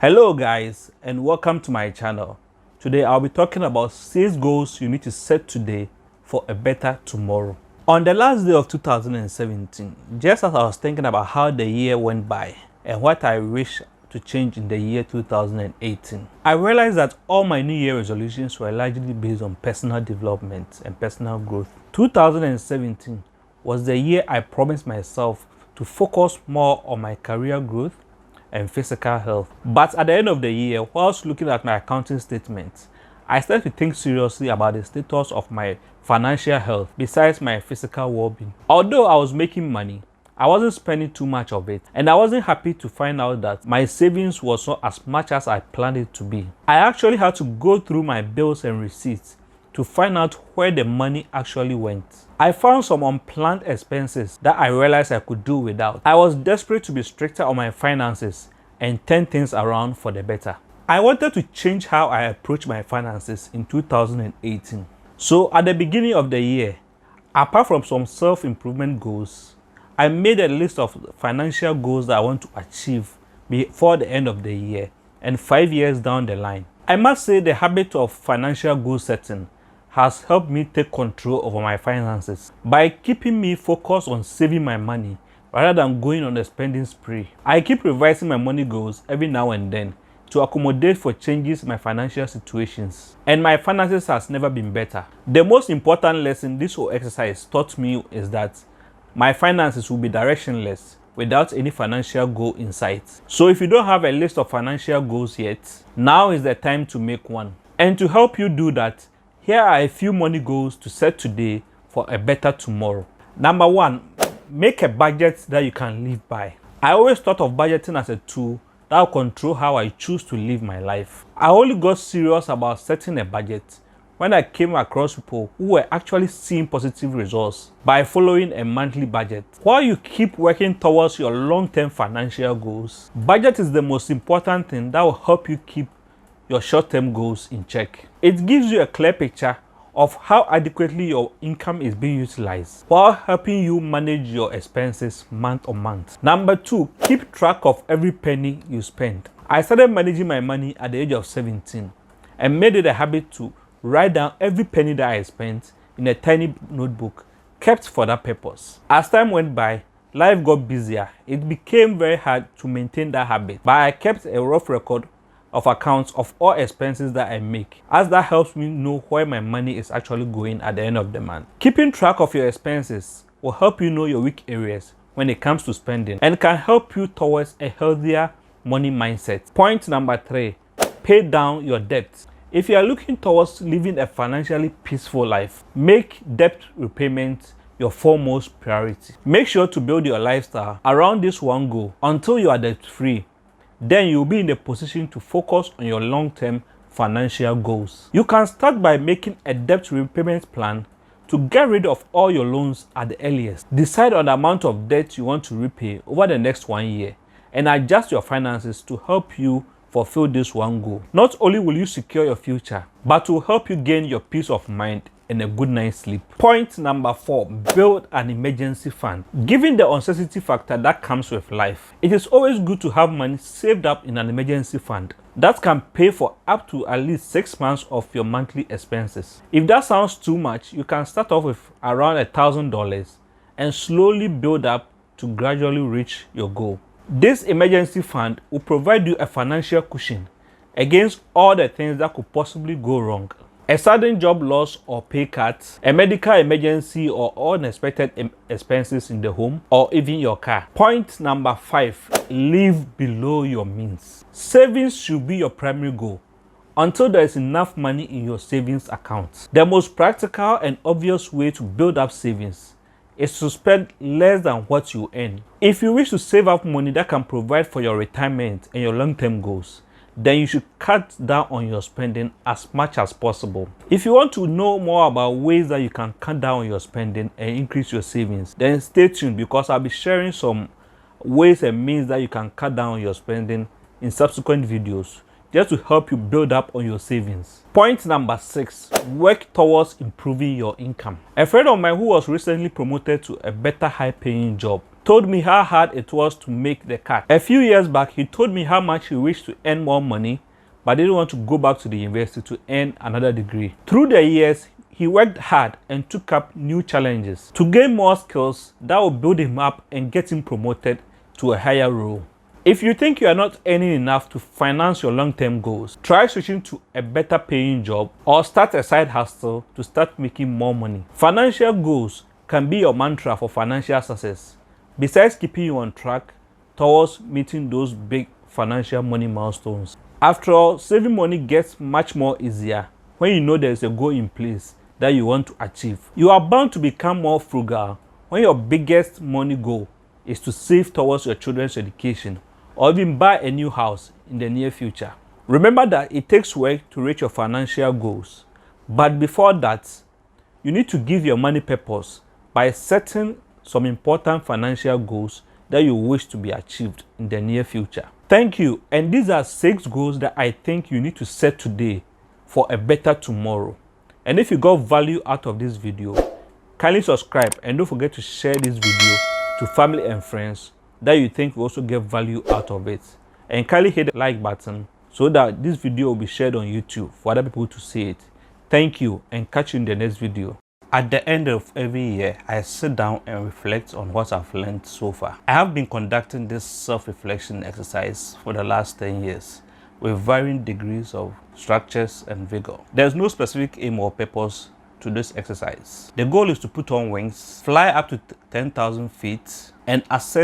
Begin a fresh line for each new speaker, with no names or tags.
Hello guys, and welcome to my channel. Today I'll be talking about 6 goals you need to set today for a better tomorrow. On the last day of 2017, just as I was thinking about how the year went by and what I wish to change in the year 2018, I realized that all my New Year resolutions were largely based on personal development and personal growth. 2017 was the year I promised myself to focus more on my career growth and physical health. But at the end of the year, whilst looking at my accounting statements, I started to think seriously about the status of my financial health besides my physical well-being. Although I was making money, I wasn't spending too much of it, and I wasn't happy to find out that my savings was not as much as I planned it to be. I actually had to go through my bills and receipts to find out where the money actually went. I found some unplanned expenses that I realized I could do without. I was desperate to be stricter on my finances and turn things around for the better. I wanted to change how I approach my finances in 2018. So at the beginning of the year, apart from some self-improvement goals, I made a list of financial goals that I want to achieve before the end of the year and 5 years down the line. I must say the habit of financial goal setting has helped me take control over my finances by keeping me focused on saving my money rather than going on a spending spree. I keep revising my money goals every now and then to accommodate for changes in my financial situations, and my finances has never been better. The most important lesson this whole exercise taught me is that my finances will be directionless without any financial goal in sight. So if you don't have a list of financial goals yet, now is the time to make one. And to help you do that, here are a few money goals to set today for a better tomorrow. Number 1, make a budget that you can live by. I always thought of budgeting as a tool that will control how I choose to live my life. I only got serious about setting a budget when I came across people who were actually seeing positive results by following a monthly budget. While you keep working towards your long-term financial goals, budget is the most important thing that will help you keep your short-term goals in check. It gives you a clear picture of how adequately your income is being utilized while helping you manage your expenses month on month. Number 2, keep track of every penny you spend. I started managing my money at the age of 17 and made it a habit to write down every penny that I spent in a tiny notebook kept for that purpose. As time went by, life got busier. It became very hard to maintain that habit, but I kept a rough record of accounts of all expenses that I make, as that helps me know where my money is actually going at the end of the month. Keeping track of your expenses will help you know your weak areas when it comes to spending and can help you towards a healthier money mindset. Point number 3, pay down your debt. If you are looking towards living a financially peaceful life, make debt repayment your foremost priority. Make sure to build your lifestyle around this one goal until you are debt-free. Then you'll be in a position to focus on your long-term financial goals. You can start by making a debt repayment plan to get rid of all your loans at the earliest. Decide on the amount of debt you want to repay over the next 1 year and adjust your finances to help you fulfill this one goal. Not only will you secure your future, but will help you gain your peace of mind and a good night's sleep. Point number 4, build an emergency fund. Given the uncertainty factor that comes with life, it is always good to have money saved up in an emergency fund that can pay for up to at least 6 months of your monthly expenses. If that sounds too much, you can start off with around $1,000 and slowly build up to gradually reach your goal. This emergency fund will provide you a financial cushion against all the things that could possibly go wrong. A sudden job loss or pay cut, a medical emergency or unexpected expenses in the home or even your car. Point number 5, live below your means. Savings should be your primary goal until there is enough money in your savings account. The most practical and obvious way to build up savings is to spend less than what you earn. If you wish to save up money that can provide for your retirement and your long-term goals, then you should cut down on your spending as much as possible. If you want to know more about ways that you can cut down on your spending and increase your savings, then stay tuned because I'll be sharing some ways and means that you can cut down on your spending in subsequent videos just to help you build up on your savings. Point number 6, work towards improving your income. A friend of mine who was recently promoted to a better high-paying job told me how hard it was to make the cut. A few years back, he told me how much he wished to earn more money, but didn't want to go back to the university to earn another degree. Through the years, he worked hard and took up new challenges to gain more skills that will build him up and get him promoted to a higher role. If you think you are not earning enough to finance your long-term goals, try switching to a better paying job or start a side hustle to start making more money. Financial goals can be your mantra for financial success, besides keeping you on track towards meeting those big financial money milestones. After all, saving money gets much more easier when you know there is a goal in place that you want to achieve. You are bound to become more frugal when your biggest money goal is to save towards your children's education or even buy a new house in the near future. Remember that it takes work to reach your financial goals, but before that, you need to give your money purpose by setting some important financial goals that you wish to be achieved in the near future. Thank you, and these are 6 goals that I think you need to set today for a better tomorrow. And if you got value out of this video, kindly subscribe and don't forget to share this video to family and friends that you think will also get value out of it. And kindly hit the like button so that this video will be shared on YouTube for other people to see it. Thank you, and catch you in the next video. At the end of every year, I sit down and reflect on what I've learned so far. I have been conducting this self-reflection exercise for the last 10 years with varying degrees of structures and vigor. There's no specific aim or purpose to this exercise. The goal is to put on wings, fly up to 10,000 feet, and assess